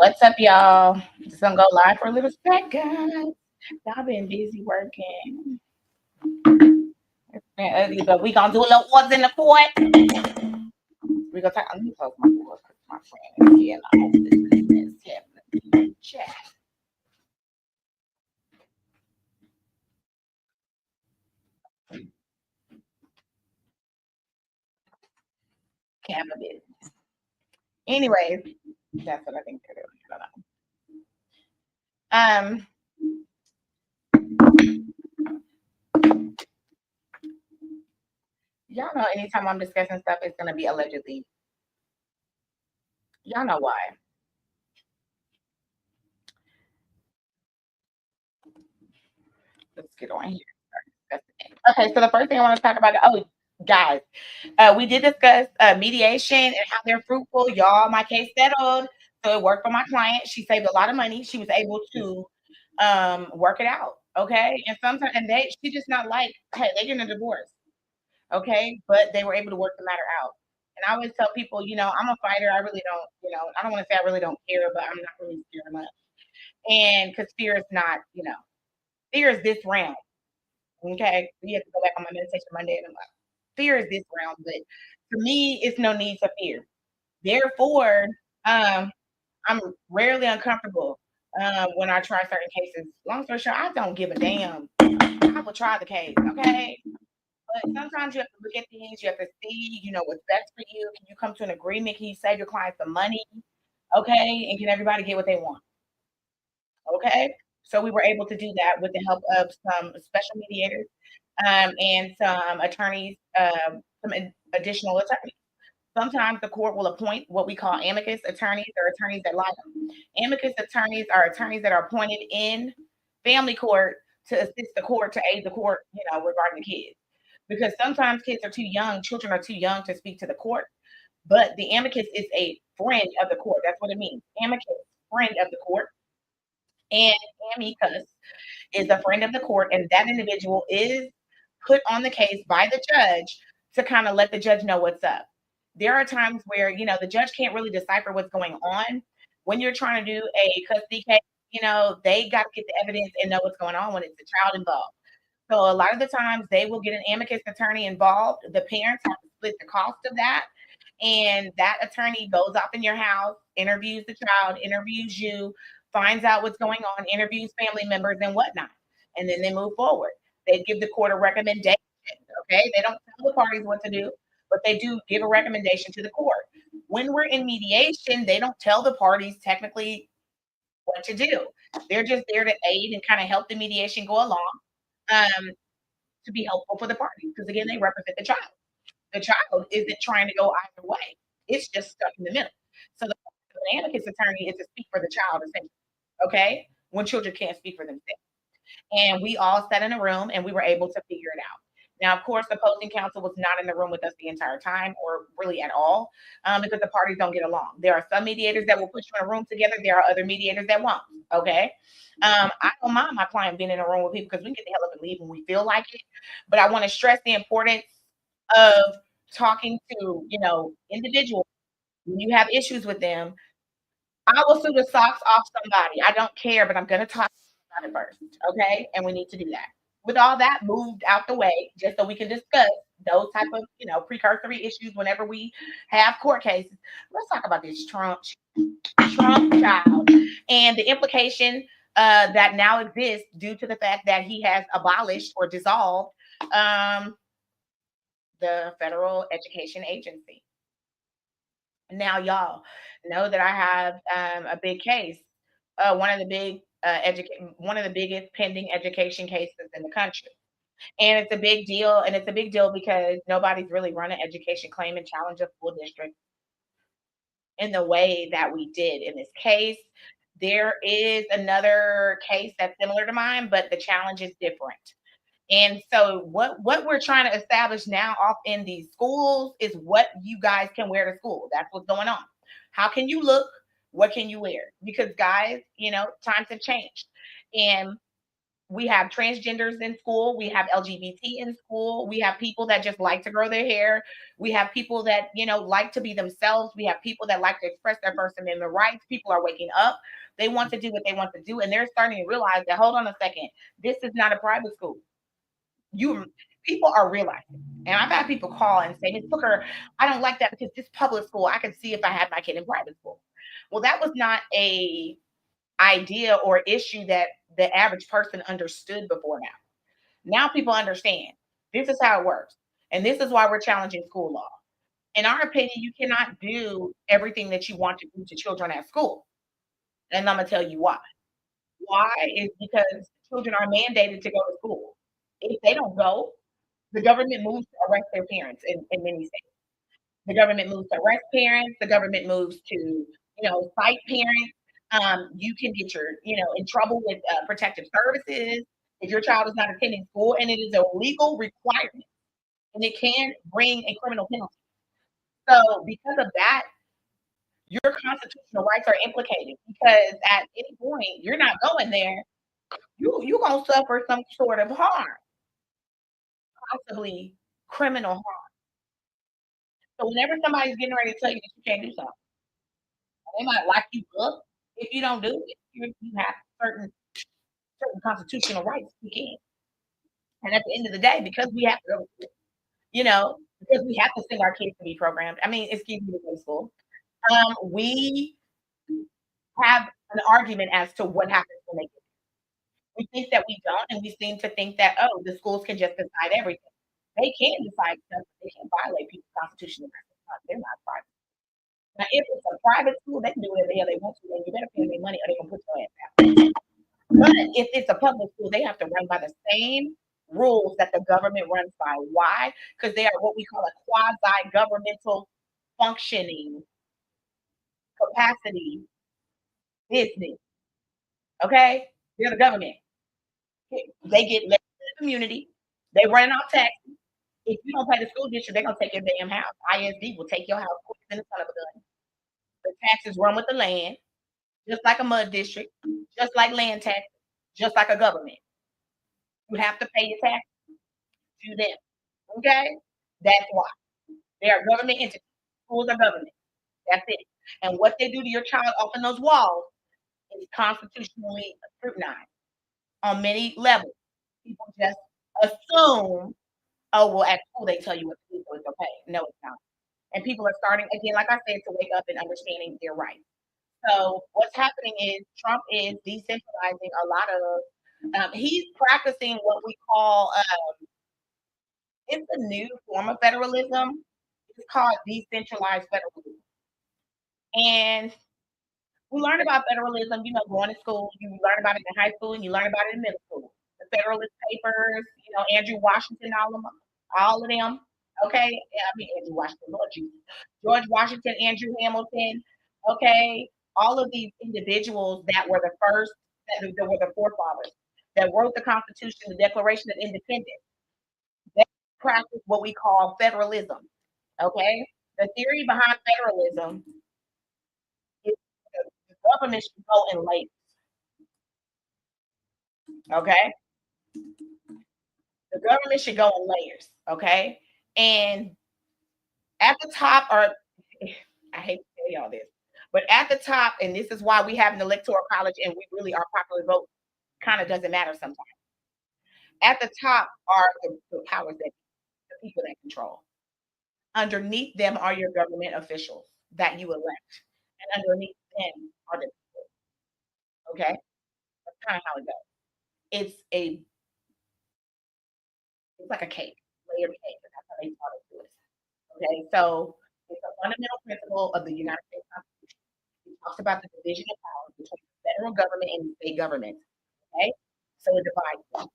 What's up, y'all? Just gonna go live for a little second. Y'all been busy working. But we gonna do a little what's in the court. We gonna talk. Let me close my door because my friend is here and I hope this is happening. Chat. Camera business. Anyways, that's what I think they're doing. I don't know. Y'all know anytime I'm discussing stuff, it's gonna be allegedly. Y'all know why. Let's get on here. Okay, so the first thing I want to talk about, oh, guys, we did discuss mediation and how they're fruitful. Y'all, my case settled, so it worked for my client. She saved a lot of money. She was able to work it out. Okay, and sometimes and she just not like, hey, they're getting a divorce. Okay, but they were able to work the matter out. And I always tell people, I'm a fighter. I really don't, I don't want to say I really don't care, but I'm not really scared much. And because fear is not, fear is this realm. Okay, we have to go back on my meditation Monday, and I'm like, fear is this realm, but for me, it's no need to fear. Therefore, um, I'm rarely uncomfortable when I try certain cases. Long story short, I don't give a damn. I will try the case, okay? But sometimes you have to look at things. You have to see, what's best for you. Can you come to an agreement? Can you save your client some money? Okay, and can everybody get what they want? Okay, so we were able to do that with the help of some special mediators and some attorneys, additional attorneys. Sometimes the court will appoint what we call amicus attorneys or attorneys that lie them. Amicus attorneys are attorneys that are appointed in family court to assist the court, to aid the court, regarding the kids. Because sometimes kids are too young, children are too young to speak to the court. But the amicus is a friend of the court. That's what it means. Amicus, friend of the court. And amicus is a friend of the court, and that individual is put on the case by the judge to kind of let the judge know what's up. There are times where, the judge can't really decipher what's going on. When you're trying to do a custody case, they got to get the evidence and know what's going on when it's a child involved. So a lot of the times they will get an amicus attorney involved. The parents have to split the cost of that. And that attorney goes off in your house, interviews the child, interviews you, finds out what's going on, interviews family members and whatnot. And then they move forward. They give the court a recommendation. Okay. They don't tell the parties what to do, but they do give a recommendation to the court. When we're in mediation, they don't tell the parties technically what to do. They're just there to aid and kind of help the mediation go along, um, to be helpful for the parties. Because again, they represent the child. The child isn't trying to go either way. It's just stuck in the middle. So the amicus attorney is to speak for the child, essentially. Okay, when children can't speak for themselves. And we all sat in a room and we were able to figure it out. Now, of course, the opposing counsel was not in the room with us the entire time, or really at all, because the parties don't get along. There are some mediators that will put you in a room together. There are other mediators that won't. Okay, I don't mind my client being in a room with people because we can get the hell up and leave when we feel like it. But I want to stress the importance of talking to, individuals when you have issues with them. I will sue the socks off somebody. I don't care, but I'm going to talk about it first. Okay. And we need to do that. With all that moved out the way, just so we can discuss those type of, precursory issues whenever we have court cases. Let's talk about this Trump child and the implication that now exists due to the fact that he has abolished or dissolved um, the Federal Education Agency. Now, y'all know that I have a big case, one of the biggest pending education cases in the country, and it's a big deal. And it's a big deal because nobody's really run an education claim and challenge a school district in the way that we did in this case. There is another case that's similar to mine, but the challenge is different. And so what we're trying to establish now off in these schools is what you guys can wear to school. That's what's going on. How can you look? What can you wear? Because guys, times have changed. And We have transgenders in school. We have LGBT in school. We have people that just like to grow their hair. We have people that, like to be themselves. We have people that like to express their First Amendment rights. People are waking up. They want to do what they want to do. And they're starting to realize that, hold on a second, this is not a private school. You People are realizing. And I've had people call and say, Miss Booker, I don't like that because this public school, I can see if I had my kid in private school. Well, that was not a idea or issue that the average person understood before now. Now people understand this is how it works. And this is why we're challenging school law. In our opinion, you cannot do everything that you want to do to children at school. And I'm going to tell you why. Why is because children are mandated to go to school. If they don't go, the government moves to arrest their parents in many states. The government moves to arrest parents. The government moves to, cite parents. You can get in trouble with protective services if your child is not attending school, and it is a legal requirement, and it can bring a criminal penalty. So, because of that, your constitutional rights are implicated because at any point you're not going there, you're gonna suffer some sort of harm, possibly criminal harm. So, whenever somebody's getting ready to tell you that you can't do something, they might lock you up if you don't do it. You have certain constitutional rights to kick in. And at the end of the day, because we have to go to school, because we have to send our kids to be programmed. I mean, excuse me, to go to school. We have an argument as to what happens when they get. We think that we don't, and we seem to think that the schools can just decide everything. They can decide stuff, but they can violate people's constitutional rights. They're not private. Now, if it's a private school, they can do whatever the hell they want to, and you better pay them money or they can put your ass out. But if it's a public school, they have to run by the same rules that the government runs by. Why? Because they are what we call a quasi governmental functioning capacity business. Okay? They're the government. They get less to the community. They running off taxes. If you don't pay the school district, they're gonna take your damn house. ISD will take your house quicker than the son of a gun. The taxes run with the land, just like a mud district, just like land tax, just like a government. You have to pay your tax to them. Okay? That's why. They are government entities. Schools are government. That's it. And what they do to your child off in those walls is constitutionally scrutinized on many levels. People just assume, oh, well, at school they tell you what to do, so it's okay. No, it's not. And people are starting, again, like I said, to wake up and understanding their rights. So what's happening is Trump is decentralizing a lot of, he's practicing what we call, it's a new form of federalism. It's called decentralized federalism. And we learn about federalism, going to school. You learn about it in high school and you learn about it in middle school. The Federalist Papers, Andrew Washington, all of them. Okay, yeah, I mean Andrew Washington, Lord Jesus, George Washington, Andrew Hamilton. Okay, all of these individuals that were the first, that were the forefathers that wrote the Constitution, the Declaration of Independence. They practice what we call federalism. Okay, the theory behind federalism is the government should go in layers. Okay, the government should go in layers. Okay, and at the top are, I hate to tell y'all this, but at the top, and this is why we have an electoral college and we really our popular vote kind of doesn't matter sometimes. At the top are the powers that the people that control. Underneath them are your government officials that you elect, and underneath them are the people. Okay, that's kind of how it goes. It's a it's like a cake, layered cake. That's how they taught it to us. Okay, so it's a fundamental principle of the United States Constitution. It talks about the division of powers between the federal government and the state government. Okay, so it divides them.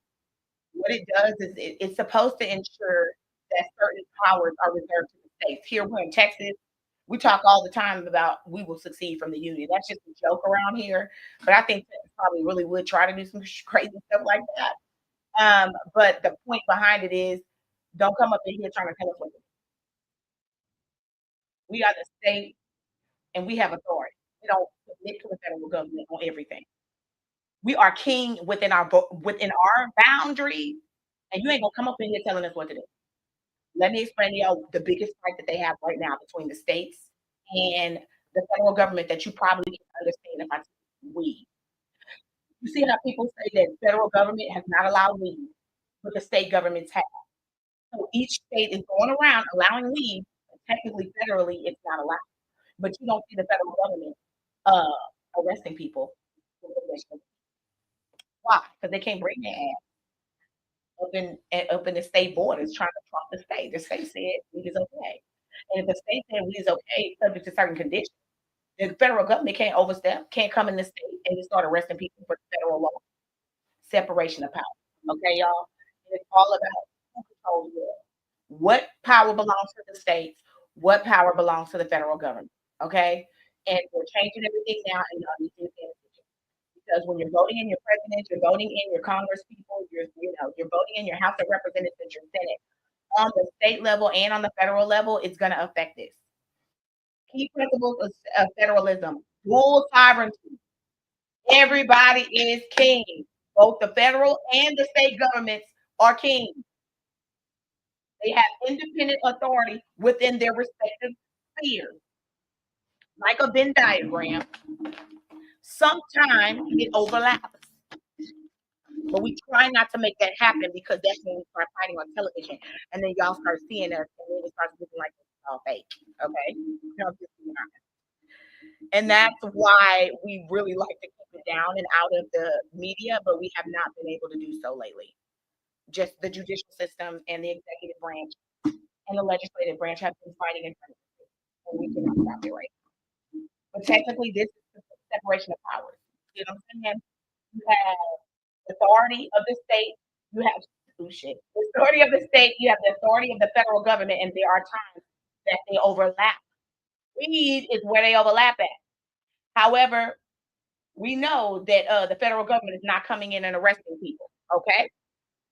What it does is it's supposed to ensure that certain powers are reserved to the states. Here we're in Texas. We talk all the time about we will succeed from the union. That's just a joke around here. But I think Texas probably really would try to do some crazy stuff like that. But the point behind it is don't come up in here trying to tell us what to do. We are the state and we have authority. We don't submit to the federal government on everything. We are king within our boundaries, and you ain't gonna come up in here telling us what to do. Let me explain to y'all the biggest fight that they have right now between the states and the federal government that you probably can understand if I say weed. You see how people say that the federal government has not allowed weed, but the state governments have. So each state is going around allowing weed, but technically, federally, it's not allowed. But you don't see the federal government arresting people for possession. Why? Because they can't bring their ass up in the state borders trying to trump the state. The state said weed is okay. And if the state said weed is okay, subject to certain conditions, the federal government can't overstep, can't come in the state and just start arresting people for federal law. Separation of power. Okay, y'all? And it's all about who controls what power belongs to the states, what power belongs to the federal government. Okay? And we're changing everything now, and y'all need to pay attention. Because when you're voting in your president, you're voting in your Congress people, you're voting in your House of Representatives, your Senate. On the state level and on the federal level, it's going to affect this. Key principles of federalism: dual sovereignty. Everybody is king. Both the federal and the state governments are king. They have independent authority within their respective spheres. Like a Venn diagram, sometimes it overlaps. But we try not to make that happen because that's when we start fighting on television. And then y'all start seeing us and then it starts looking like it's all fake. Okay? And that's why we really like to keep it down and out of the media, but we have not been able to do so lately. Just the judicial system and the executive branch and the legislative branch have been fighting in front of us, and we cannot stop it right now. But technically, this is the separation of powers. You know what I'm saying? You have the authority of the state. You have the authority of the state. You have the authority of the federal government, and there are times that they overlap. Weed is where they overlap at. However, we know that the federal government is not coming in and arresting people. Okay,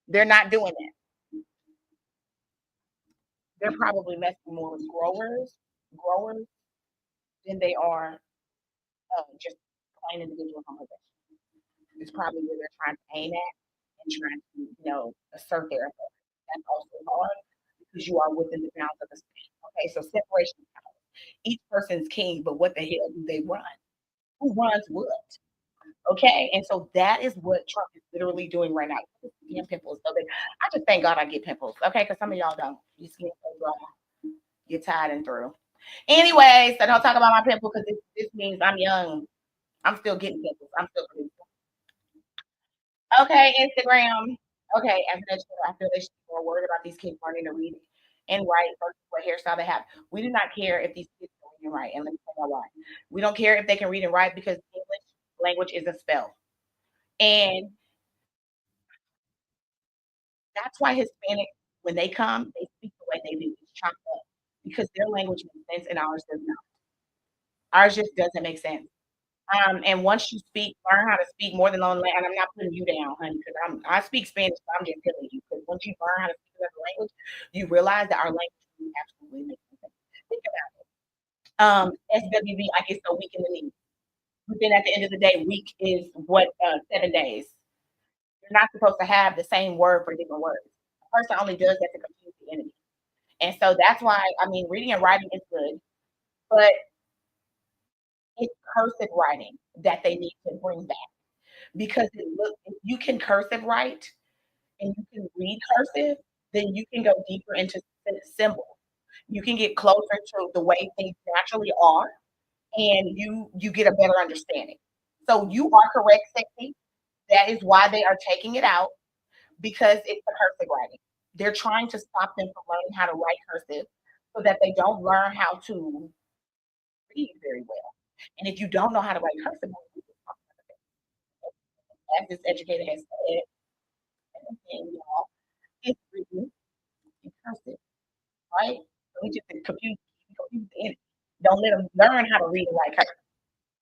they're not doing that. They're probably messing more with growers than they are just plain individuals on possession. It's probably where they're trying to aim at and trying to, assert their authority. That's also hard because you are within the bounds of the state. Okay, so separation of power. Each person's king, but what the hell do they run? Who runs what? Okay, and so that is what Trump is literally doing right now. Skin pimples. So I just thank God I get pimples. Okay, because some of y'all don't. Your skin so dry. You're tired and through. Anyways, so don't talk about my pimple because this means I'm young. I'm still getting pimples. I'm still producing. Okay, Instagram. Okay, as an educator, I feel they should be more worried about these kids learning to read and write versus what hairstyle they have. We do not care if these kids can read and write, and let me tell you why. We don't care if they can read and write because English language is a spell. And that's why Hispanic, when they come, they speak the way they do. It's chopped up because their language makes sense and ours does not. Ours just doesn't make sense. And once you learn how to speak more than one language, and I'm not putting you down, honey, because I speak Spanish, but I'm just telling you, because once you learn how to speak another language, you realize that our language absolutely makes sense. Think about it. SWV, I get so weak in the knee. But then at the end of the day, week is what 7 days. You're not supposed to have the same word for different words. A person only does that to confuse the enemy. And so that's why, I mean, reading and writing is good, but it's cursive writing that they need to bring back because if you can cursive write and you can read cursive, then you can go deeper into symbols. You can get closer to the way things naturally are, and you get a better understanding. So you are correct, Sexy. That is why they are taking it out because it's the cursive writing. They're trying to stop them from learning how to write cursive so that they don't learn how to read very well. And if you don't know how to write cursive, as this educator has said, and y'all, it's written in cursive, right? So we just confuse the enemy. Don't let them learn how to read and write cursive.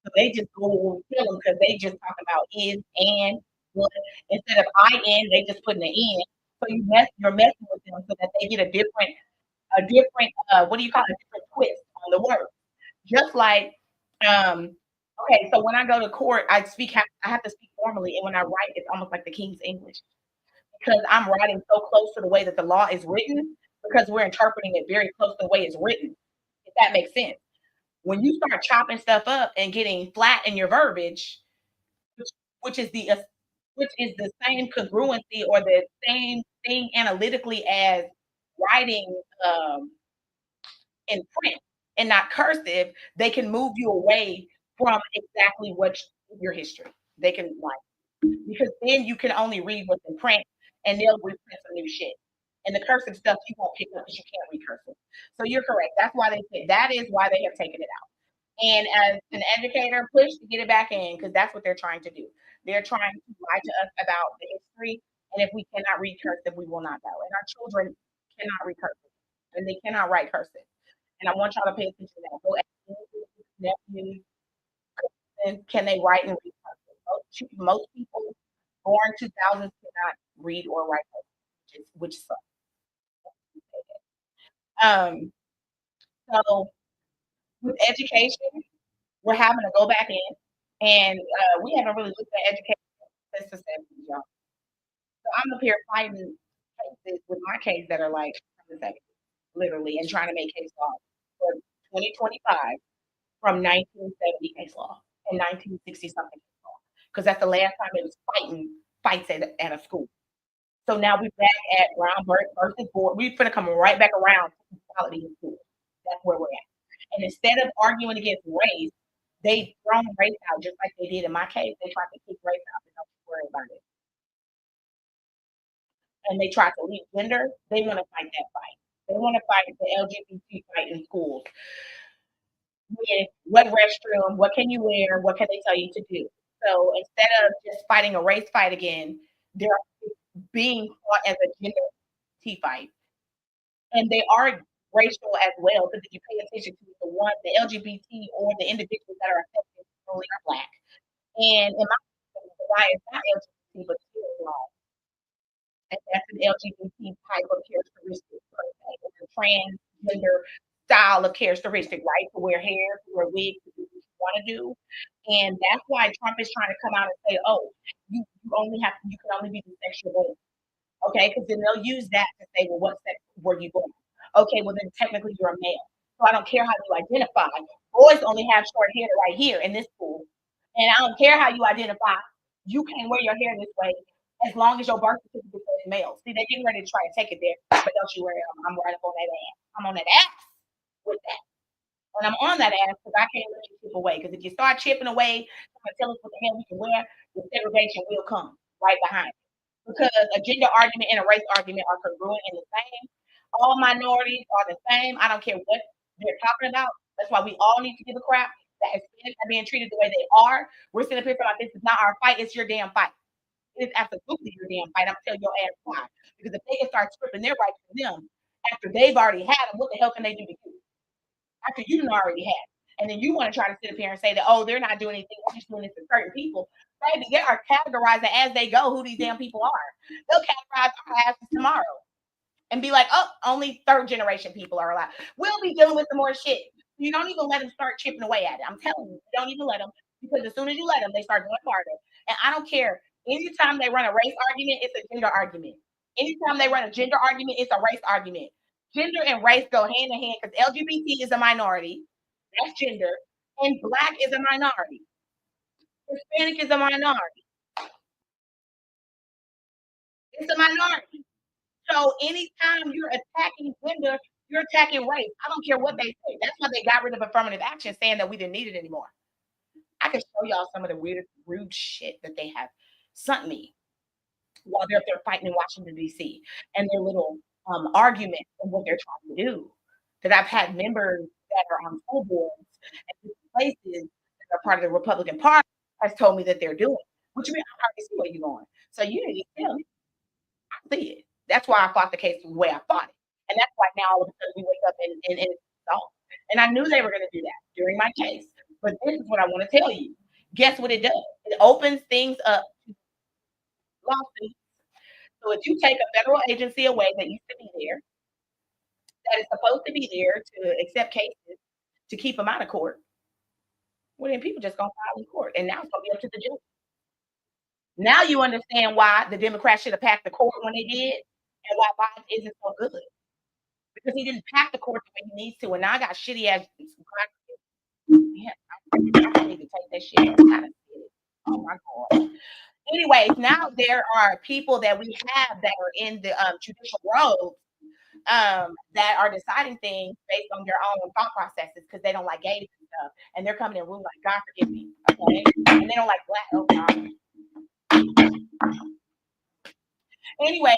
So they just go and kill them because they just talk about is and what instead of in, they just put an in. So you're messing with them so that they get a different what do you call it? A different twist on the word. Just like okay, so when I go to court, I have to speak formally, and when I write, it's almost like the King's English because I'm writing so close to the way that the law is written because we're interpreting it very close to the way it's written, if that makes sense. When you start chopping stuff up and getting flat in your verbiage, which, which is the which is the same congruency or the same thing analytically as writing in print and not cursive, they can move you away from exactly what your history. They can like because then you can only read what's in print and they'll reprint some new shit. And the cursive stuff you won't pick up because you can't read cursive. So you're correct. That's why they say that is why they have taken it out. And as an educator, push to get it back in because that's what they're trying to do. They're trying to lie to us about the history. And if we cannot read cursive, we will not go. And our children cannot read cursive and they cannot write cursive. And I want y'all to pay attention to that. Go ask nephews, and can they write and read cursive? Most people born 2000s cannot read or write cursive, which sucks. Um, so with education, we're having to go back in, and we haven't really looked at education since the 70s, y'all. So I'm up here fighting cases with my case that are like from the 70s, literally, and trying to make case law for 2025 from 1970 case law and 1960 something case law, because that's the last time it was fights at a school. So now we're back at Brown versus Board. We're going to come right back around to equality in school. That's where we're at. And instead of arguing against race, they thrown race out just like they did in my case. They tried to kick race out and don't worry about it. And they tried to leave gender. They want to fight that fight. They want to fight the LGBT fight in schools. With what restroom, what can you wear, what can they tell you to do? So instead of just fighting a race fight again, they're being fought as a gender T fight. And they are racial as well because if you pay attention to the LGBT or the individuals that are affected only are black. And in my opinion, the why is not LGBT but still black. And that's an LGBT type of characteristic per se. It's a transgender style of characteristic, right? To wear hair, to wear wigs, to do what you want to do. And that's why Trump is trying to come out and say, oh, you can only be the sexual. Okay, because then they'll use that to say, well, what sex were you born? Okay, well then technically you're a male. So I don't care how you identify. Boys only have short hair right here in this school. And I don't care how you identify. You can't wear your hair this way as long as your birth certificate says male. See, they're getting ready to try to take it there, but don't you worry, I'm right up on that ass. I'm on that ass with that. And I'm on that ass because I can't let you chip away. Because if you start chipping away, trying to tell us what the hell we can wear, the segregation will come right behind it because a gender argument and a race argument are congruent and the same. All minorities are the same. I don't care what they're talking about. That's why we all need to give a crap that Hispanics are being treated the way they are. We're sitting up here about this is not our fight, it's your damn fight. It's absolutely your damn fight. I'm telling your ass why. Because if they can start stripping their rights from them after they've already had them, what the hell can they do to you? After you done already had. And then you want to try to sit up here and say that, oh, they're not doing anything, they're just doing this to certain people. Baby, they are categorizing as they go who these damn people are. They'll categorize our asses tomorrow and be like, oh, only third generation people are allowed. We'll be dealing with some more shit. You don't even let them start chipping away at it. I'm telling you, don't even let them because as soon as you let them, they start going harder. And I don't care. Anytime they run a race argument, it's a gender argument. Anytime they run a gender argument, it's a race argument. Gender and race go hand in hand because LGBT is a minority. That's gender. And black is a minority. Hispanic is a minority. It's a minority. So anytime you're attacking gender, you're attacking race. I don't care what they say. That's why they got rid of affirmative action, saying that we didn't need it anymore. I can show y'all some of the weird, rude shit that they have sent me while they're up there fighting in Washington, D.C. and their little arguments and what they're trying to do. That I've had members that are on school boards and places that are part of the Republican Party has told me that they're doing. Which means I already see where you're going. So you need to tell me. I see it. That's why I fought the case the way I fought it. And that's why now all of a sudden we wake up and it's solved. And I knew they were going to do that during my case. But this is what I want to tell you. Guess what it does? It opens things up to lawsuits. So if you take a federal agency away that used to be there, that is supposed to be there to accept cases, to keep them out of court, well, then people just gonna file in court. And now it's gonna be up to the judge. Now you understand why the Democrats should have packed the court when they did, and why Biden isn't so good because he didn't pack the court the way he needs to. And now I got shitty ass. Yeah, I can't even take that shit. Oh my god. Anyways, now there are people that we have that are in the judicial roles that are deciding things based on their own thought processes because they don't like gays and stuff, and they're coming in room like God forgive me, okay? And they don't like black. Oh God. Anyway,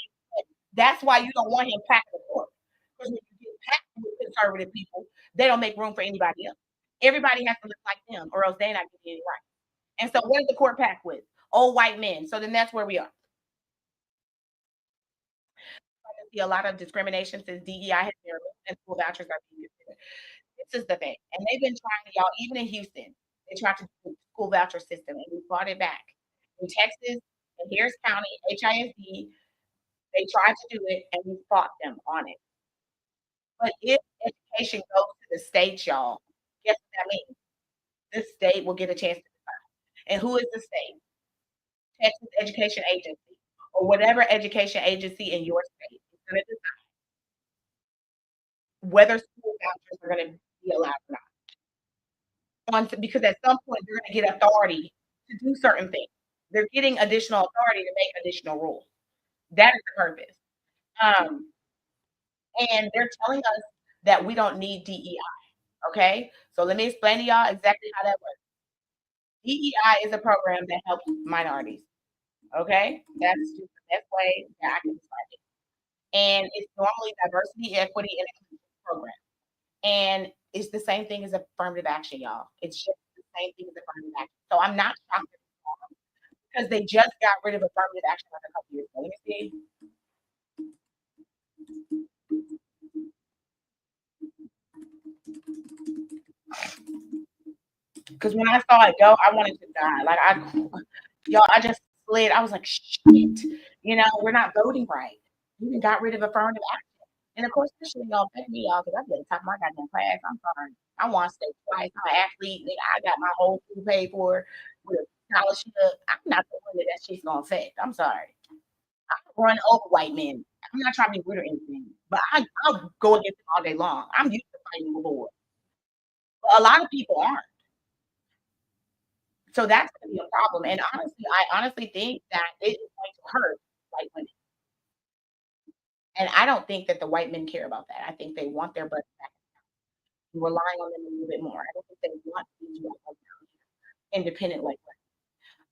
that's why you don't want him packed the court because when you get packed with conservative people, they don't make room for anybody else. Everybody has to look like them, or else they're not getting it right. And so, what is the court packed with? Old white men. So then that's where we are. I see a lot of discrimination since DEI has been removed and school vouchers are being considered. This is the thing. And they've been trying, y'all, even in Houston, they tried to do the school voucher system and we fought it back. In Texas, in Harris County, HISD, they tried to do it and we fought them on it. But if education goes to the state, y'all, guess what that means? The state will get a chance to decide. And who is the state? Texas Education Agency or whatever education agency in your state is going to decide whether school vouchers are going to be allowed or not. Because at some point they're going to get authority to do certain things. They're getting additional authority to make additional rules. That is the purpose. Um, and they're telling us that we don't need DEI. Okay, so let me explain to y'all exactly how that works. DEI is a program that helps minorities. Okay, that's just the best way that I can describe it. And it's normally diversity, equity, and inclusion program. And it's the same thing as affirmative action, y'all. It's just the same thing as affirmative action. So I'm not shocked because they just got rid of affirmative action like a couple years ago. Let me see. Because when I saw it go, I wanted to die. Y'all, I just slid. I was like, shit. We're not voting right. We even got rid of affirmative action. And of course, this shit ain't gonna affect me, y'all, because I get to top of my goddamn class. I'm sorry. I want to stay twice. I'm an athlete. Nigga, I got my whole food paid for with a scholarship. I'm not the one that shit's gonna affect. I'm sorry. I run over white men. I'm not trying to be rude or anything, but I'll go against them all day long. I'm used to fighting the war. But a lot of people aren't. So that's gonna be a problem. And honestly, I honestly think that it is going to hurt white women. And I don't think that the white men care about that. I think they want their butts back, relying on them a little bit more. I don't think they want these white women independent like women.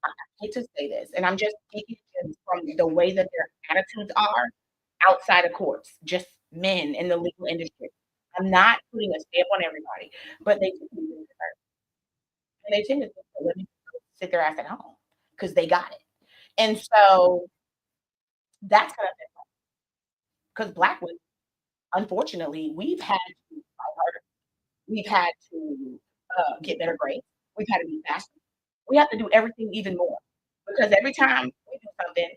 I hate to say this, and I'm just speaking just from the way that their attitudes are outside of courts, just men in the legal industry. I'm not putting a stamp on everybody, but they tend to be really hurt. And they tend to think that women sit their ass at home because they got it. And so that's gonna because black women, unfortunately, we've had to fight harder. We've had to get better grades. We've had to be faster. We have to do everything even more because every time we do something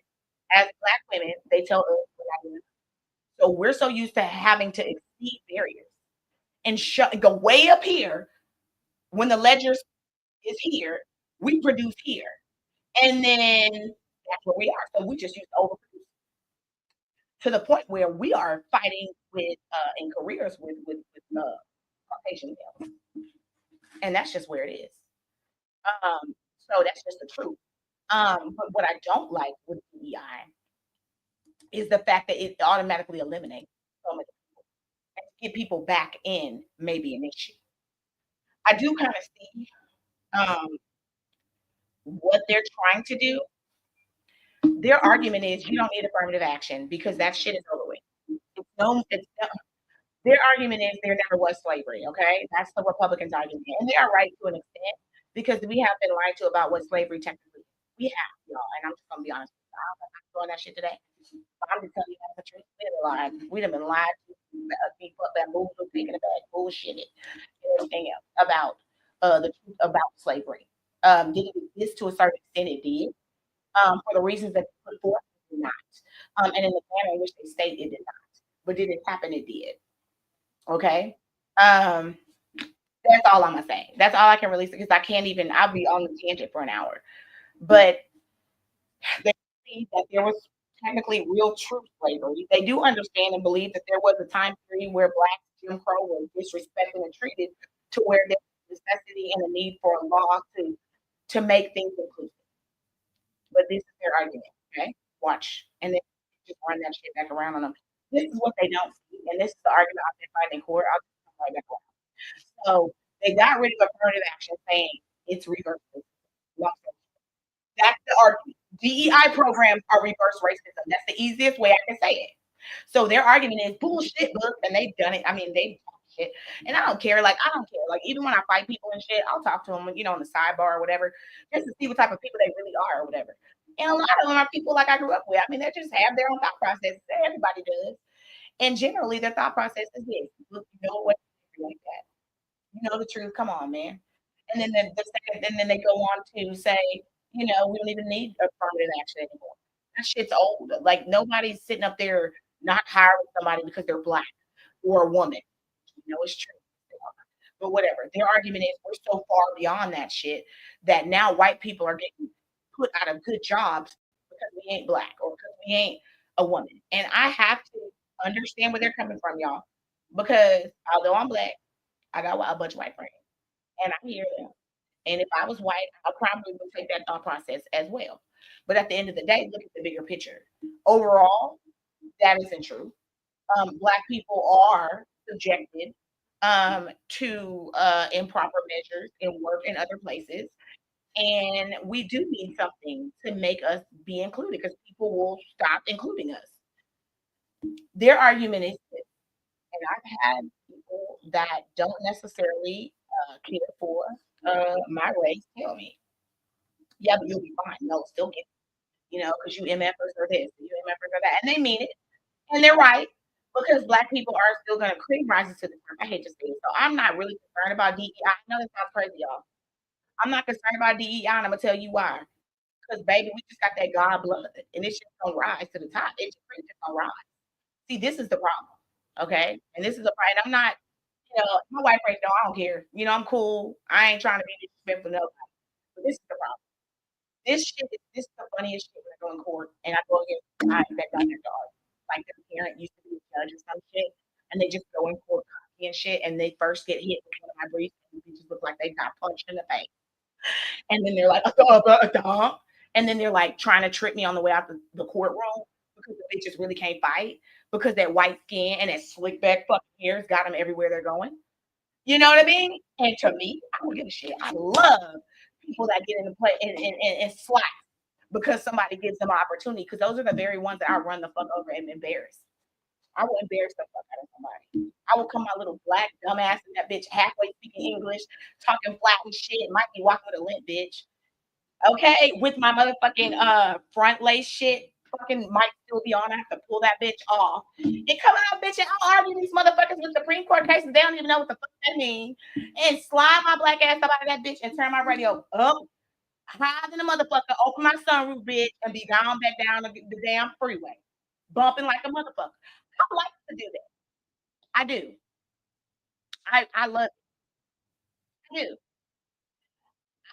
as black women, they tell us we're not doing it. So we're so used to having to exceed barriers and go way up here when the ledger is here, we produce here. And then that's where we are. So we just used to overproduce to the point where we are fighting with in careers with Caucasian males. And that's just where it is. So that's just the truth. But what I don't like with DEI is the fact that it automatically eliminates so many people. And to get people back in may be an issue. I do kind of see um, what they're trying to do. Their argument is you don't need affirmative action because that shit is over with. Their argument is there never was slavery. Okay, that's the Republicans' argument, and they are right to an extent because we have been lied to about what slavery technically is. We have, y'all, and I'm just gonna be honest. I'm not doing that shit today. But I'm just telling you that's the truth. We've been lied. We've been lied to, be put bamboozled, taken aback, bullshitted, and everything else about the truth about slavery. Did it exist to a certain extent? It did. For the reasons that they put forth, it did not. And in the manner in which they state it did not. But did it happen? It did. Okay. Um, that's all I'm gonna say. That's all I can release because I can't even. I'll be on the tangent for an hour. But They see that there was technically real true slavery. They do understand and believe that there was a time period where Black Jim Crow was disrespected and treated to where there was necessity and a need for a law to make things inclusive. But this is their argument, okay? Watch. And then just run that shit back around on them. This is what they don't see. And this is the argument I've been fighting in court. I'll just come right back around. So they got rid of affirmative action saying it's reverse racism. That's the argument. DEI programs are reverse racism. That's the easiest way I can say it. So their argument is bullshit, book, and they've done it. I mean, they talk shit, and I don't care. Like I don't care. Like even when I fight people and shit, I'll talk to them, on the sidebar or whatever, just to see what type of people they really are or whatever. And a lot of them are people like I grew up with. I mean, they just have their own thought process. Everybody does, and generally their thought process is this: look, you know what, like that. You know the truth. Come on, man. And then and then they go on to say, we don't even need affirmative action anymore. That shit's old. Like nobody's sitting up there not hiring somebody because they're Black or a woman. It's true. But whatever. Their argument is we're so far beyond that shit that now white people are getting put out of good jobs because we ain't Black or because we ain't a woman. And I have to understand where they're coming from, y'all. Because although I'm Black, I got a bunch of white friends. And I hear them. And if I was white, I probably would take that thought process as well. But at the end of the day, look at the bigger picture. Overall, that isn't true. Black people are subjected to improper measures in work and other places. And we do need something to make us be included because people will stop including us. Their argument is this, and I've had people that don't necessarily care for my race tell me, yeah, but you'll be fine. No, still get, because you MFers are this, you MFers are that. And they mean it. And they're right. Because Black people are still going to cream rises to the top. I hate to say it. So I'm not really concerned about DEI. I know that sounds crazy, y'all. I'm not concerned about DEI, and I'm going to tell you why. Because, baby, we just got that God blood, and it's just going to rise to the top. It's just going to rise. See, this is the problem, okay? And this is the problem. I'm not, my wife right now, I don't care. I'm cool. I ain't trying to be disrespectful to nobody. But this is the problem. This is the funniest shit when I go in court, and I go against guys that got their dog. Like their parent used to be a judge or some shit, and they just go in court cocky and shit, and they first get hit with one of my briefs, and they just look like they got punched in the face. And then they're like, and then they're like trying to trick me on the way out the courtroom because the bitches really can't fight because that white skin and that slick back fucking hair's got them everywhere they're going. You know what I mean? And to me, I don't give a shit. I love people that get into play and slack because somebody gives them an opportunity because those are the very ones that I run the fuck over and embarrass. I will embarrass the fuck out of somebody. I will come my little Black dumbass in that bitch halfway speaking English, talking flat and shit, might be walking with a limp bitch. Okay, with my motherfucking front lace shit, fucking might still be on. I have to pull that bitch off. And coming out, bitch, and I'll argue these motherfuckers with Supreme Court cases. They don't even know what the fuck that means. And slide my Black ass up out of that bitch and turn my radio up higher than a motherfucker, open my sunroof, bitch, and be gone back down the damn freeway, bumping like a motherfucker. I like to do that. I do. I love it. I do.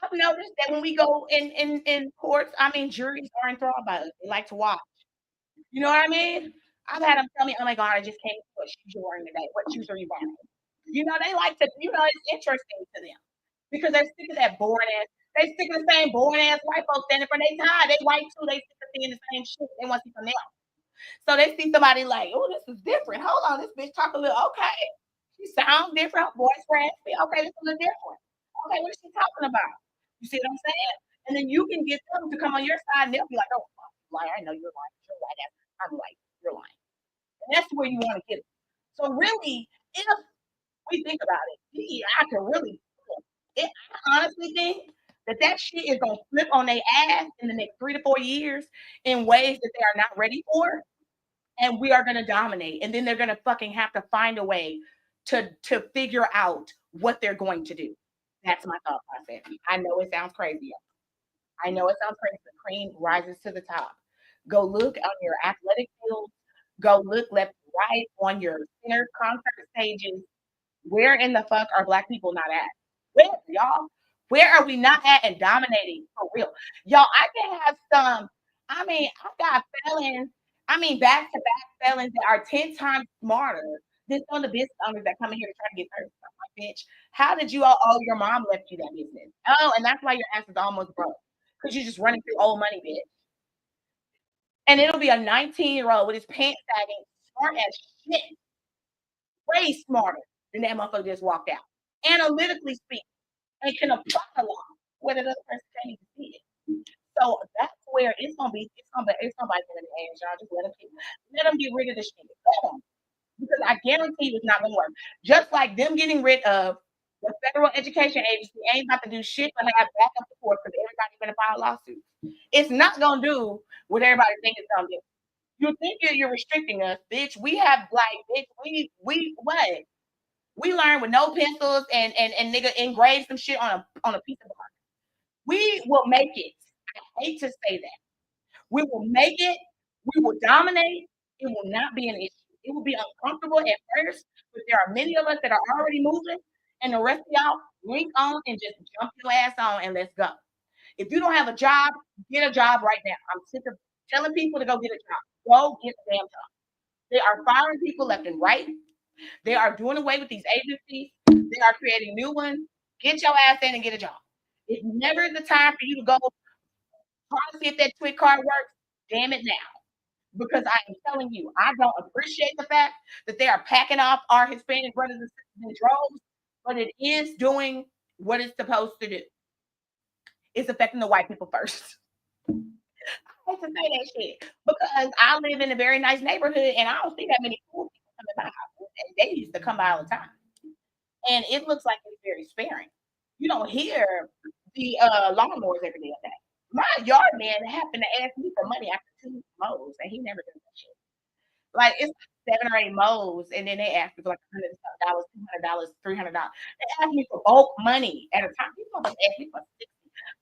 I've noticed that when we go in courts, I mean, juries are enthralled by us. They like to watch. You know what I mean? I've had them tell me, "Oh my god, I just came to what shoes you're wearing today. What shoes are you wearing?" They like to. It's interesting to them because they're sick of that boring ass. They stick to the same boring ass white folks standing for their time. They white too. They sick of seeing the same shit. They want to see something else. So they see somebody like, oh, this is different. Hold on, this bitch talk a little okay. She sounds different. Her voice raspy. Okay, this is a little different. Okay, what is she talking about? You see what I'm saying? And then you can get them to come on your side, and they'll be like, "Oh, liar! I know you're lying. You're lying. I'm like, you're lying." And that's where you want to get it. So really, if we think about it, I can really. I honestly think that shit is gonna flip on their ass in the next 3 to 4 years in ways that they are not ready for, and we are gonna dominate. And then they're gonna fucking have to find a way to figure out what they're going to do. That's my thought process. I know it sounds crazy. I know it sounds crazy. The cream rises to the top. Go look on your athletic field. Go look left and right on your center concert stages. Where in the fuck are Black people not at? Where, y'all? Where are we not at and dominating for real? Y'all, I can have some. I mean, I got felons, I mean, back-to-back felons that are 10 times smarter than some of the business owners that come in here to try to get 30. I'm like, "Bitch, how did you all oh, your mom left you that business. Oh, and that's why your ass is almost broke, because 'cause you're just running through old money, bitch." And it'll be a 19-year-old with his pants sagging, smart as shit, way smarter than that motherfucker just walked out. Analytically speaking, and can apply the law where the other person can't even see it. So that's where it's gonna bite them in the ass, y'all. Just let them get rid of the shit. Let 'em, because I guarantee you it's not gonna work. Just like them getting rid of the federal education agency ain't about to do shit but have backup support because everybody's gonna file lawsuits. It's not gonna do what everybody thinks it's gonna do. You think you're restricting us, bitch. We have like bitch, we what? We learn with no pencils and nigga engrave some shit on a piece of bark. We will make it. I hate to say that. We will make it. We will dominate. It will not be an issue. It will be uncomfortable at first, but there are many of us that are already moving, and the rest of y'all link on and just jump your ass on and let's go. If you don't have a job, get a job right now. I'm sick of telling people to go get a job. Go get a damn job. They are firing people left and right. They are doing away with these agencies. They are creating new ones. Get your ass in and get a job. It's never the time for you to go try to see if that Twit card works. Damn it now. Because I am telling you, I don't appreciate the fact that they are packing off our Hispanic brothers and sisters in droves, but it is doing what it's supposed to do. It's affecting the white people first. I hate to say that shit because I live in a very nice neighborhood and I don't see that many cool people coming by. And they used to come by all the time. And it looks like it's very sparing. You don't hear the lawnmowers every day. My yard man happened to ask me for money after 2 mows, and he never does that shit. Like it's 7 or 8 mows, and then they ask me for like $100, $200, $300. They ask me for bulk money at a time. People don't ask me for 60.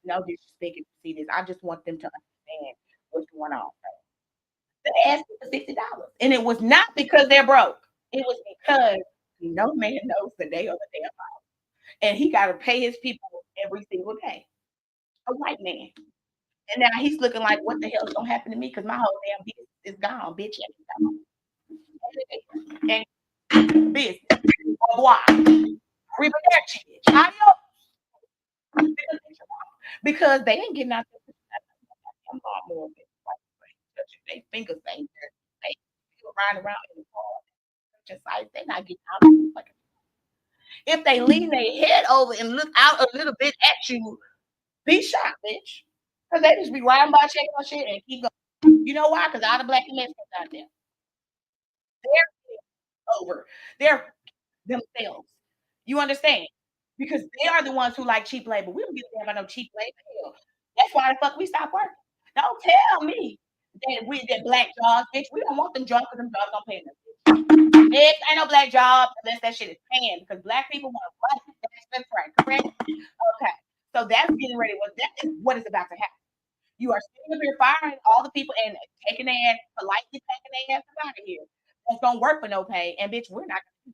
No disrespect if you see this. I just want them to understand what's going on. They asked me for $60, and it was not because they're broke. It was because no man knows the day or the day of, and he got to pay his people every single day. A white man. And now he's looking like, what the hell is gonna happen to me? Because my whole damn business is gone, bitch. And business. Au revoir. Arrivederci, bitch. Adios. Because they ain't getting out there. I'm not more of it. They fingers ain't there. They still riding around in the car. Just like they're not getting out of it. If they lean their head over and look out a little bit at you, be shot, bitch. Because they just be riding by checking on shit and keep going. You know why? Because all the black Mexicans out there, they're over. They're themselves. You understand? Because they are the ones who like cheap labor. We don't give a damn about no cheap labor. Hell, that's why the fuck we stop working. Don't tell me that black jobs, bitch. We don't want them jobs because them jobs don't pay enough. Bitch, ain't no black job unless that shit is paying because black people want to work. That's right, correct? Okay. So that's getting ready. Well, that is what is about to happen. You are sitting up here firing all the people and taking their ass, politely taking their ass out of here. That's gonna work for no pay. And bitch, we're not gonna,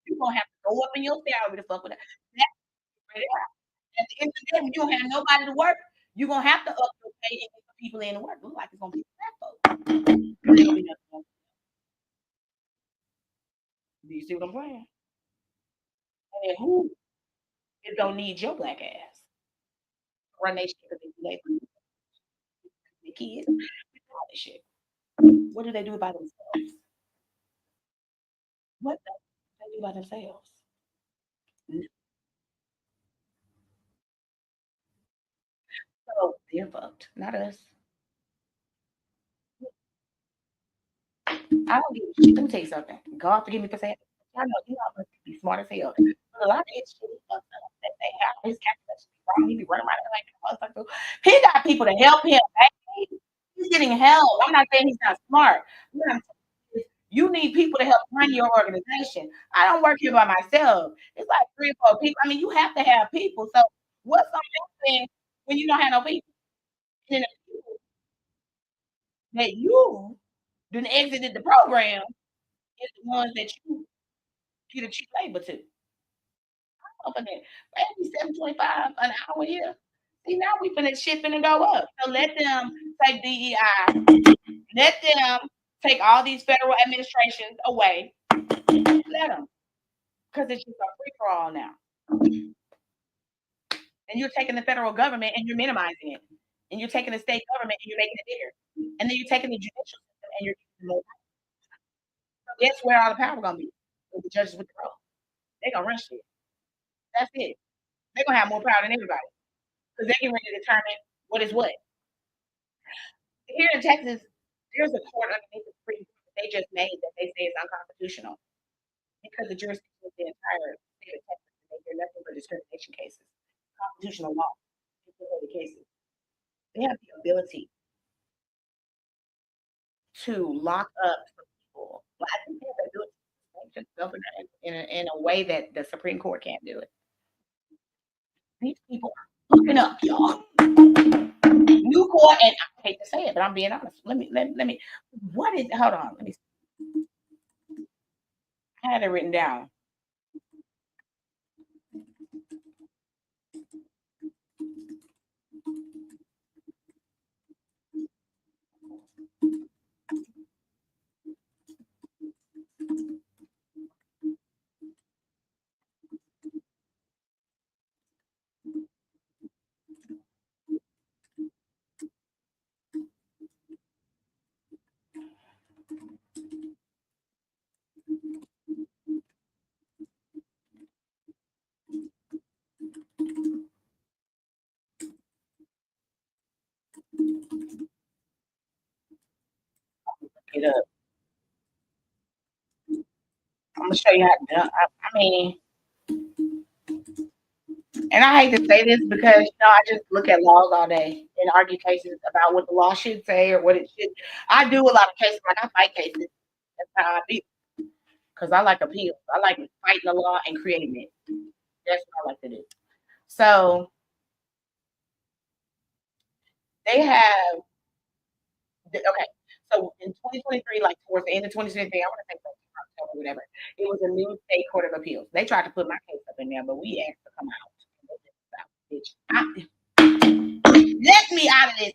you're gonna have to go up in your salary to fuck with that. That's right there. At the end of the day, when you don't have nobody to work, you're gonna have to up your pay and get some people in to work. Look like it's gonna be black folks. Do you see what I'm saying? And then who is gonna need your black ass? Run they shit because they the kids, all this shit. What do they do by themselves? What do they do by themselves? So they're fucked, not us. I don't give a shit. Let me tell you something. God forgive me for saying it. I know you all must be smart as hell. But a lot of his shit is fucked up. That they have his calculations be wrong. He be running around like a motherfucker. He got people to help him. Man. He's getting help. I'm not saying he's not smart. What I'm saying is you need people to help run your organization. I don't work here by myself. It's like 3 or 4 people. I mean, you have to have people. So what's something when you don't have no people? And the people that you then exited the program is the ones that you get a cheap labor to. Up in there. Maybe 7.25 an hour here. See, now we finna shit finna go up. So let them take DEI. Let them take all these federal administrations away. Let them, because it's just a free for all now. And you're taking the federal government and you're minimizing it. And you're taking the state government and you're making it bigger. And then you're taking the judicial system and you're giving more. So guess where all the power gonna be? With the judges with the rope. They're gonna run shit. That's it. They're gonna have more power than everybody. Because they can really determine what is what. Here in Texas, there's a court underneath the Supreme Court that they just made that they say is unconstitutional because the jurisdiction of the entire state of Texas, and they hear nothing but discrimination cases, constitutional law, the cases. They have the ability to lock up people. Well, I think they have the ability to sanction the governor in a way that the Supreme Court can't do it. These people are looking up, y'all. New court, and I hate to say it, but I'm being honest. Let me. What is? Hold on. Let me. I had it written down. Get up. I'm gonna show you how to done. I mean, and I hate to say this because I just look at laws all day and argue cases about what the law should say or what it should. I do a lot of cases, like I fight cases. That's how I do. Because I like appeals. I like fighting the law and creating it. That's what I like to do. So they have okay. So in 2023, like towards the end of 2023, I want to say October, whatever. It was a new state court of appeals. They tried to put my case up in there, but we asked to come out. Let me out of this.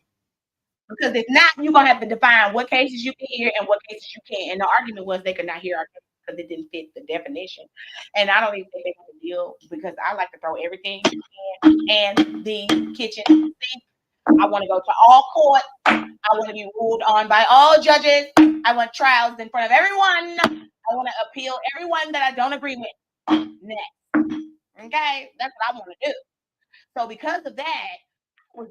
Because if not, you're gonna have to define what cases you can hear and what cases you can't. And the argument was they could not hear our cases because it didn't fit the definition. And I don't even think they want to deal because I like to throw everything in and the kitchen sink. I want to go to all court. I want to be ruled on by all judges. I want trials in front of everyone. I want to appeal everyone that I don't agree with. Next. Okay? That's what I want to do. So because of that, I was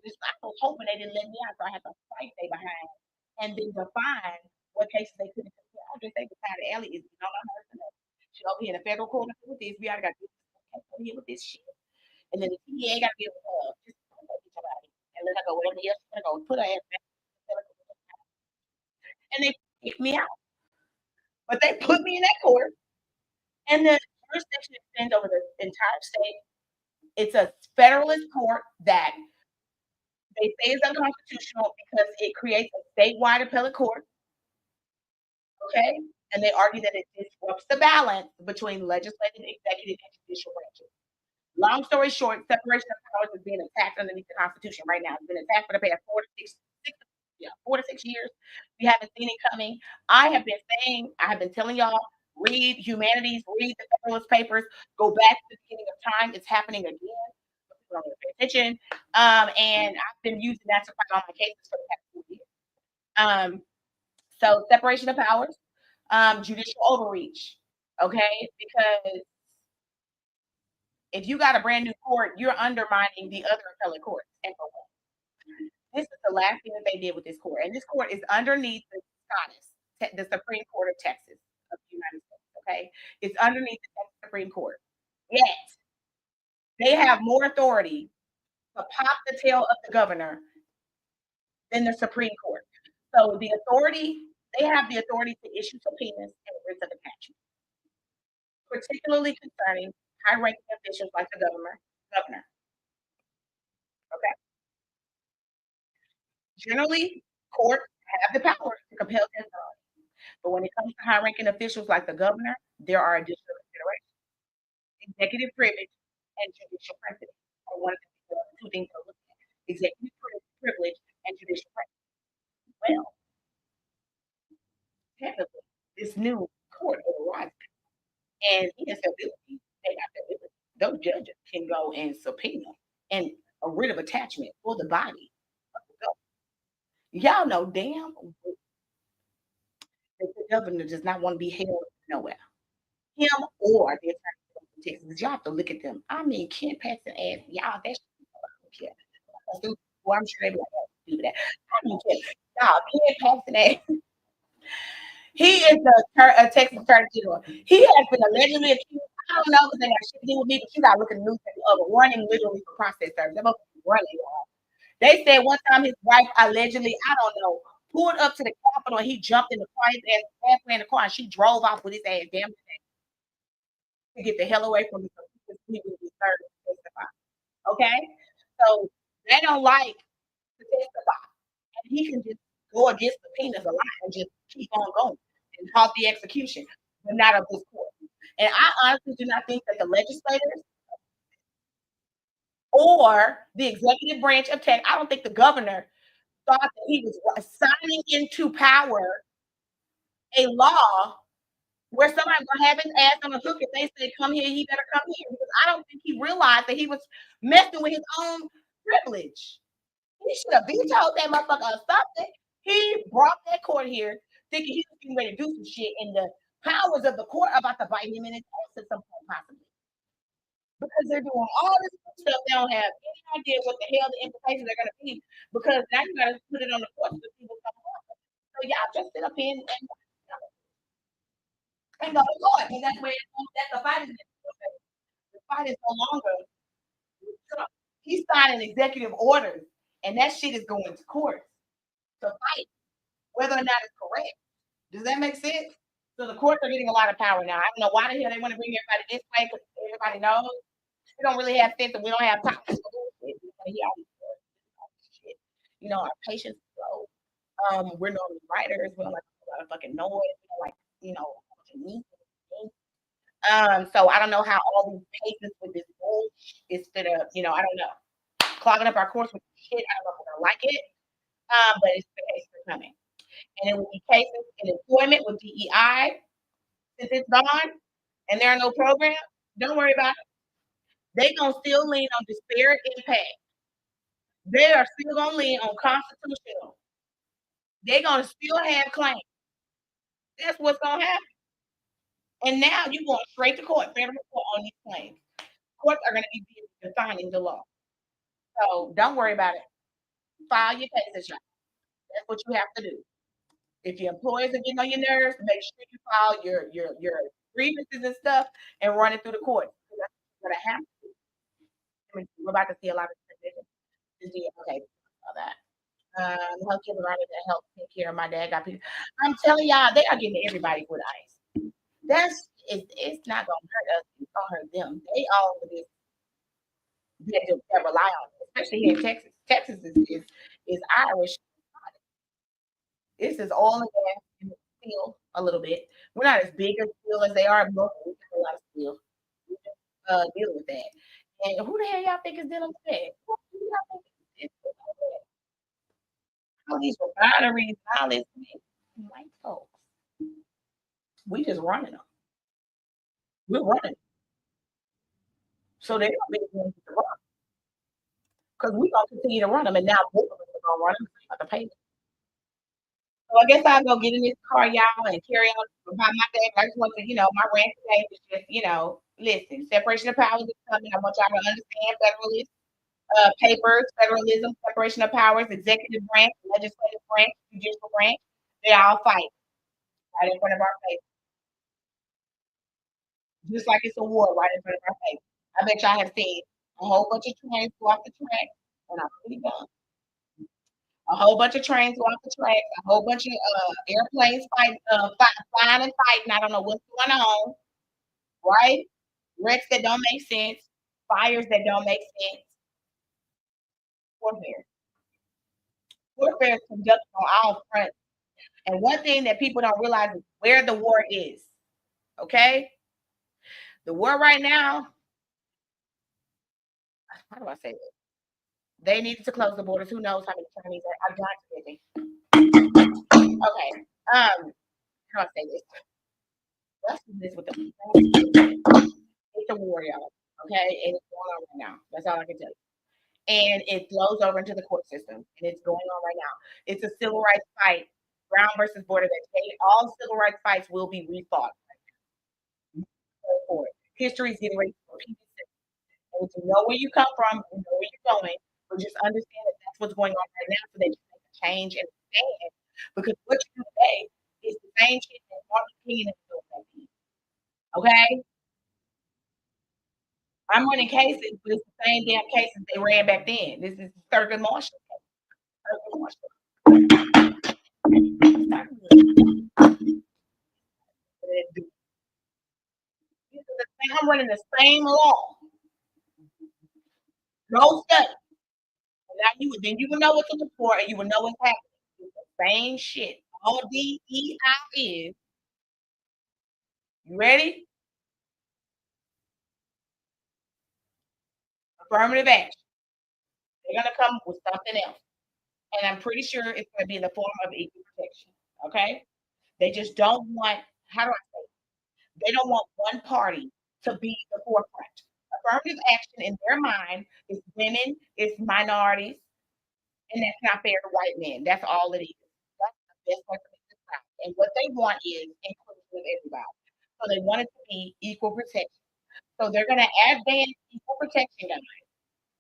hoping they didn't let me out, so I had to fight they behind and then define what cases they couldn't consider. I just say the side of Ellie is not my person. She over here in the federal court with this. We already got to deal with this shit. And then the TDA got to be able to just somebody and let her go wherever else she's gonna go. Put her ass back. And they kicked me out. But they put me in that court, and the jurisdiction extends over the entire state. It's a federalist court that they say is unconstitutional because it creates a statewide appellate court. Okay? And they argue that it disrupts the balance between legislative, executive, and judicial branches. Long story short, separation of powers is being attacked underneath the Constitution right now. It's been attacked for the past 4 to 6 years. We haven't seen it coming. I have been saying, I have been telling y'all, read humanities, read the Federalist Papers, go back to the beginning of time. It's happening again. People don't pay attention. And I've been using that to fight all my cases for the past 4 years. So separation of powers, judicial overreach. Okay, because if you got a brand new court, you're undermining the other appellate courts. And for what? This is the last thing that they did with this court, and this court is underneath the Supreme Court of Texas of the United States. Okay, it's underneath the Texas Supreme Court. Yet they have more authority to pop the tail of the governor than the Supreme Court. So they have the authority to issue subpoenas and writs of attachment, particularly concerning high-ranking officials like the governor. Okay. Generally, courts have the power to compel testimony. But when it comes to high-ranking officials like the governor, there are additional considerations. Executive privilege and judicial precedent are one of the two things to look at. executive privilege, and judicial branch. Well, technically, this new court overrides it. And instability, they got the ability. Those judges can go and subpoena and a writ of attachment for the body. Y'all know damn that the governor does not want to be held nowhere. Him or the attorney general of Texas. Y'all have to look at them. I mean, Ken Paxton asked y'all, that's care. Well, I'm sure they be like, "Oh, do that." I don't care. Y'all, Ken Paxton asked. He is a Texas attorney general. He has been allegedly accused. I don't know because they got shit to do with me, but you got to look at the newspaper of running literally for process service. They're both running, y'all. They said one time his wife allegedly, I don't know, pulled up to the Capitol and he jumped in the car, his ass halfway in the car, and she drove off with his ass damn to get the hell away from him because he was deserved to testify. Okay? So they don't like to testify. And he can just go against the penis a lot and just keep on going and halt the execution, but not of this court. And I honestly do not think that the legislators or the executive branch of tech, I don't think the governor thought that he was signing into power a law where somebody's gonna have his ass on a hook if they say come here, he better come here. Because I don't think he realized that he was messing with his own privilege. He should have vetoed that motherfucker or something. He brought that court here thinking he was getting ready to do some shit, and the powers of the court are about to bite him in his ass at some point, possibly. Because they're doing all this stuff, they don't have any idea what the hell the implications are going to be. Because now you got to put it on the court to see what's going on. So y'all just sit up here and go to court, and that's where that's the fight is. The fight is no longer. He's signing executive orders, and that shit is going to court to fight whether or not it's correct. Does that make sense? So the courts are getting a lot of power now. I don't know why the hell they want to bring everybody this way because everybody knows we don't really have sense and we don't have time for bullshit. Our patience is slow. We're normally writers. We don't like a lot of fucking noise. We don't like, so I don't know how all these patients with this bullshit instead of, I don't know, clogging up our course with shit. I don't know if we're gonna like it. But it's the case for coming. And it will be cases in employment with DEI since it's gone and there are no programs. Don't worry about it. They're gonna still lean on disparate impact. They are still gonna lean on constitutional. They're gonna still have claims. That's what's gonna happen. And now you're going straight to court, federal court on these claims. Courts are gonna be defining the law. So don't worry about it. File your cases, y'all. That's what you have to do. If your employers are getting on your nerves, make sure you file your grievances and stuff and run it through the court. That's what I have to do. We're about to see a lot of decisions. Okay, all that. Healthcare provider that help take care of my dad got people. I'm telling y'all, they are getting everybody with ice. It's not gonna hurt us. It's gonna hurt them. They all of this that rely on it, especially here in Texas. Texas is Irish. This is all in gas and steel a little bit. We're not as big as steel as they are. But we have a lot of steel. We just dealing with that. And who the hell y'all think is dealing with that? Who y'all think is dealing with that? All these refineries and all this white folks. We just running them. We're running. So they're gonna be the ones to run. Because we're gonna continue to run them, and now both of us are gonna run them to pay them. So I guess I'll go get in this car, y'all, and carry on about my day. I just want to, my rant today is just, listen, separation of powers is coming. I want y'all to understand federalist papers, federalism, separation of powers, executive branch, legislative branch, judicial branch. They all fight right in front of our face, just like it's a war right in front of our face. I bet y'all have seen a whole bunch of trains go off the track, and I'm pretty done. A whole bunch of trains go off the track, a whole bunch of airplanes flying and fighting. I don't know what's going on, right? Wrecks that don't make sense, fires that don't make sense. Warfare. Warfare is conducted on all fronts. And one thing that people don't realize is where the war is. Okay? The war right now, how do I say this? They needed to close the borders. Who knows how many Chinese are? I got to busy. Okay. How do I say this? Let's do this with the. It's a war, y'all. Okay, and it's going on right now. That's all I can tell you. And it flows over into the court system, and it's going on right now. It's a civil rights fight. Brown versus Board of Education. All civil rights fights will be refought for it. History is getting ready to repeat itself. And if you know where you come from, you know where you're going, but just understand that that's what's going on right now so that you make a change and stand. Because what you do today is the same shit that Martin King King is doing back then. Okay? I'm running cases, but it's the same damn cases they ran back then. This is Thurgood Marshall. Thurgood Marshall. It's not good. I'm running the same law. No study. Now you will know what to look for and you will know what's happening. It's the same shit. All DEI is. You ready? Affirmative action. They're gonna come with something else. And I'm pretty sure it's gonna be in the form of equal protection. Okay? They just don't want, how do I say it? They don't want one party to be the forefront. Affirmative action in their mind is women, it's minorities, and that's not fair to white men. That's all it is. That's the best way for me to describe it. And what they want is inclusion of everybody. So they want it to be equal protection. So they're going to advance equal protection guys.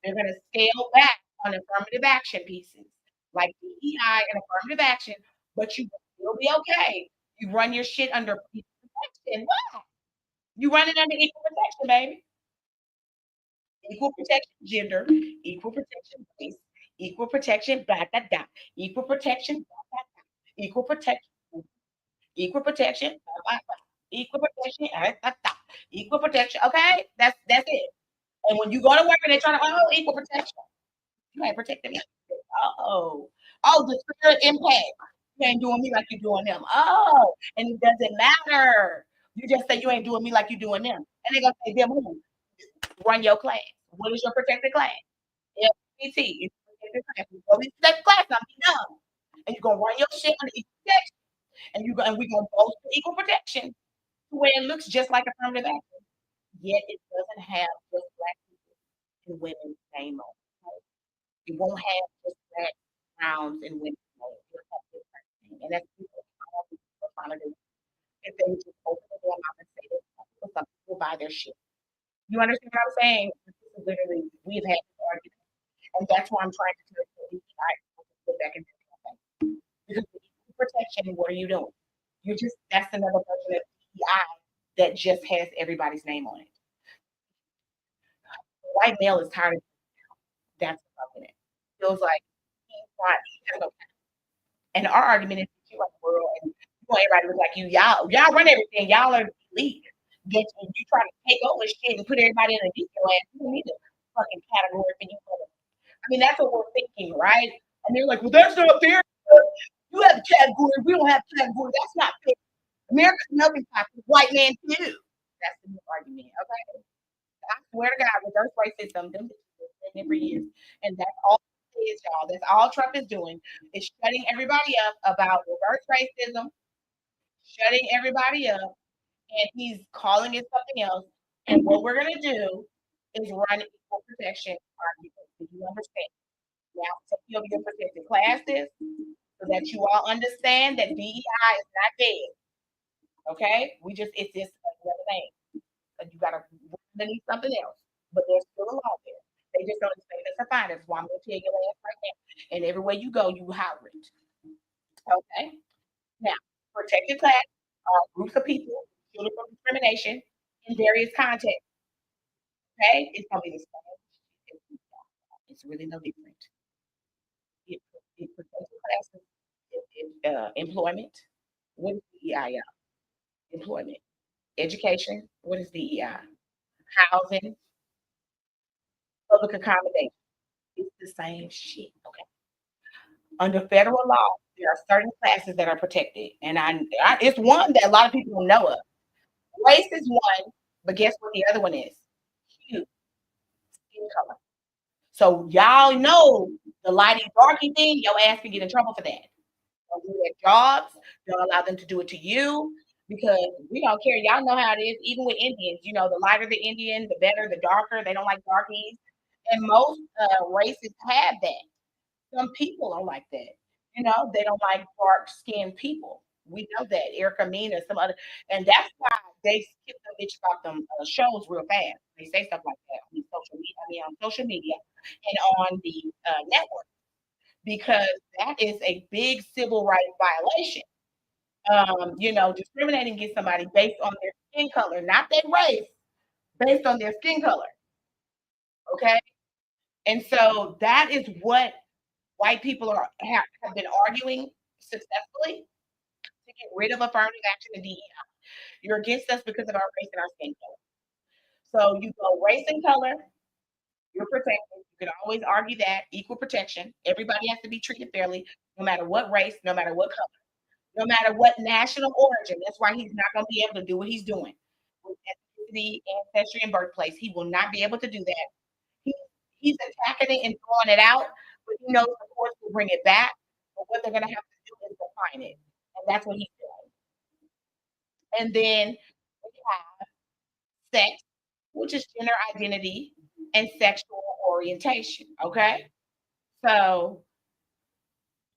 They're going to scale back on affirmative action pieces like DEI and affirmative action, but you will be okay. You run your shit under equal protection. What? You run it under equal protection, baby. Equal protection gender, equal protection race, equal protection blah blah blah, equal protection blah blah blah, equal protection, equal protection blah blah blah, equal protection blah blah, equal protection. Okay, that's it. And when you go to work and they try to equal protection, you ain't protecting me. Oh, the spirit impact. You ain't doing me like you're doing them. Oh, and it doesn't matter. You just say you ain't doing me like you're doing them, and they gonna say them who run your class. What is your protected class? FPT. It's protected class. You go into that class, I'm done. And you're gonna run your shit under equal protection. And we're gonna boast for equal protection to where it looks just like affirmative action. Yet it doesn't have just black people and women's name on it. It won't have just black, browns, and women's name. It'll have different things. And that's what all people are trying to do. If they would just open the door mouth and say this, some people buy their shit. You understand what I'm saying? This is literally, we've had this argument. And that's why I'm trying to tell you, I go back and do something. Because with equal protection, what are you doing? You're just, that's another version of DEI that just has everybody's name on it. The white male is tired of that's the problem. Feels like he's not, he has no. And our argument is that you run the world and you want everybody to look like you. Y'all run everything. Y'all are elite. That you try to take over shit and put everybody in a your ass. You don't need a fucking category for you. I mean, that's what we're thinking, right? And they're like, well, that's not fair. You have a category. We don't have a category. That's not fair. America's melting pot. White man too. That's the new argument. Okay. I swear to God, reverse racism, them bitches have been there for years. And that's all it is, y'all. That's all Trump is doing is shutting everybody up about reverse racism, shutting everybody up, and he's calling it something else. And what we're gonna do is run equal protection arguments. Do you understand? Now take over your protected classes so that you all understand that DEI is not dead. Okay? It's just another thing. You gotta need something else. But there's still a law there. They just don't expect us to find it. So I'm gonna tell your ass right now. And everywhere you go, you holler it. Okay? Now, protected class are groups of people shielded from discrimination in various contexts. Okay? It's gonna be the same. It's really no different. It protected classes, employment. What is DEI? Employment. Education. What is DEI? Housing. Public accommodation. It's the same shit. Okay. Under federal law, there are certain classes that are protected, and it's one that a lot of people don't know of. Race is one, but guess what the other one is? Hue, skin color. So y'all know the lighty darky thing, your ass can get in trouble for that. Don't do their jobs. Don't allow them to do it to you because we don't care. Y'all know how it is. Even with Indians, the lighter the Indian, the better, the darker. They don't like darkies, and most races have that. Some people are like that. They don't like dark skinned people. We know that. Erica Mena, some other, and that's why they skip the bitch about them shows real fast. They say stuff like that on social media. I mean, on social media and on the network because that is a big civil rights violation. Discriminating against somebody based on their skin color, not their race, based on their skin color. Okay, and so that is what white people have been arguing successfully to get rid of affirmative action and DEI. You're against us because of our race and our skin color. So you go race and color, you're protected. You can always argue that equal protection. Everybody has to be treated fairly, no matter what race, no matter what color, no matter what national origin. That's why he's not going to be able to do what he's doing with ethnicity, ancestry, and birthplace. He will not be able to do that. He, he's attacking it and throwing it out, but he knows the courts will bring it back. But what they're going to have to do is define it, and that's what he's doing. And then we have sex, which is gender identity and sexual orientation. Okay, so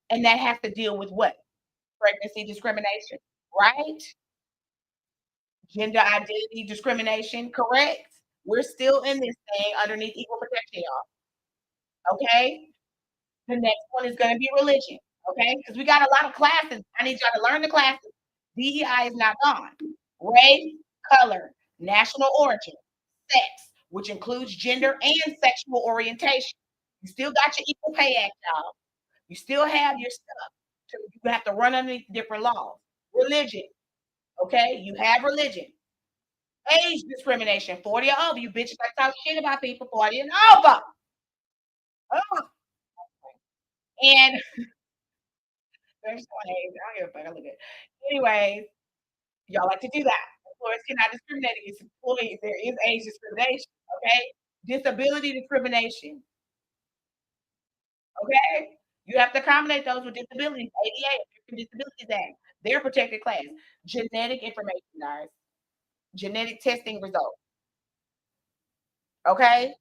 and that has to deal with what pregnancy discrimination, right? Gender identity discrimination, correct? We're still in this thing underneath equal protection, y'all. Okay. The next one is going to be religion. Okay. Because we got a lot of classes. I need y'all to learn the classes. DEI is not gone. Race, color, national origin, sex, which includes gender and sexual orientation. You still got your Equal Pay Act, y'all. You still have your stuff. You have to run underneath different laws. Religion. Okay. You have religion. Age discrimination, 40 or over. You bitches like talk shit about people 40 and over. Oh, and there's one age. I don't give a fuck. I look at it. Anyways, y'all like to do that. Employers cannot discriminate against employees. There is age discrimination. Okay. Disability discrimination. Okay. You have to accommodate those with disabilities. ADA, American Disabilities Act. They're protected class. Genetic information, guys. Genetic testing results. Okay.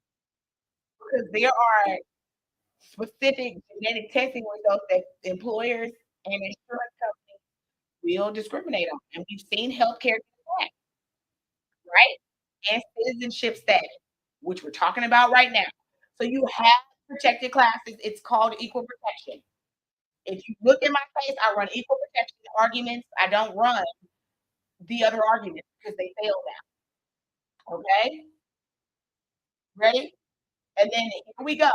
Because there are specific genetic testing results that employers and insurance companies will discriminate on. And we've seen healthcare do that, right? And citizenship status, which we're talking about right now. So you have protected classes. It's called equal protection. If you look in my face, I run equal protection arguments. I don't run the other arguments because they fail now. Okay? Ready? And then here we go.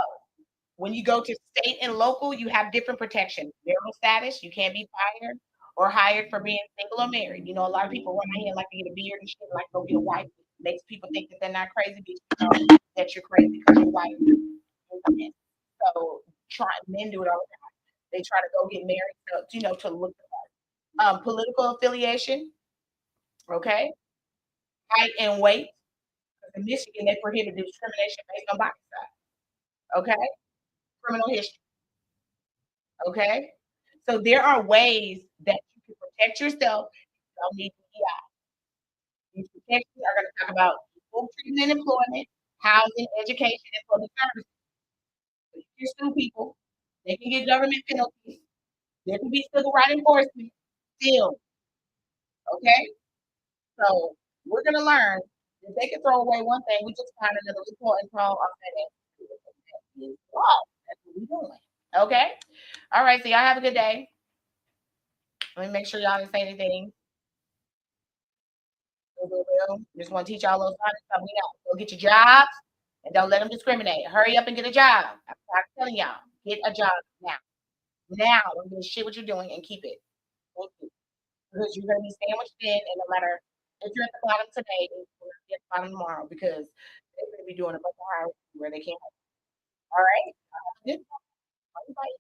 When you go to state and local, you have different protections. Marital status, you can't be fired or hired for being single or married. A lot of people run out here like to get a beard and shit, like go get a wife. Makes people think that they're not crazy, but you know that you're crazy because your wife is a man. So men do it all the time. They try to go get married to look the part. Political affiliation, okay, height and weight. In Michigan, they prohibit discrimination based on body size. Okay, criminal history. Okay. So there are ways that you can protect yourself. You don't need DEI. These protections are going to talk about equal treatment in employment, housing, education, and public services. So you can sue people. They can get government penalties. There can be civil rights enforcement still. Okay. So we're going to learn if they can throw away one thing, we just find another loophole and throw off that law. That's what we're doing. Okay. All right. So y'all have a good day. Let me make sure y'all didn't say anything. Just want to teach y'all a little something. We know. Go get your jobs and don't let them discriminate. Hurry up and get a job. I'm telling y'all, get a job now. Now, don't give a shit what you're doing and keep it. Thank you. Because you're going to be sandwiched in, and no matter if you're at the bottom today, you're going to be at the bottom tomorrow because they're going to be doing a bunch of hiring where they can't. All right. Good. Bye.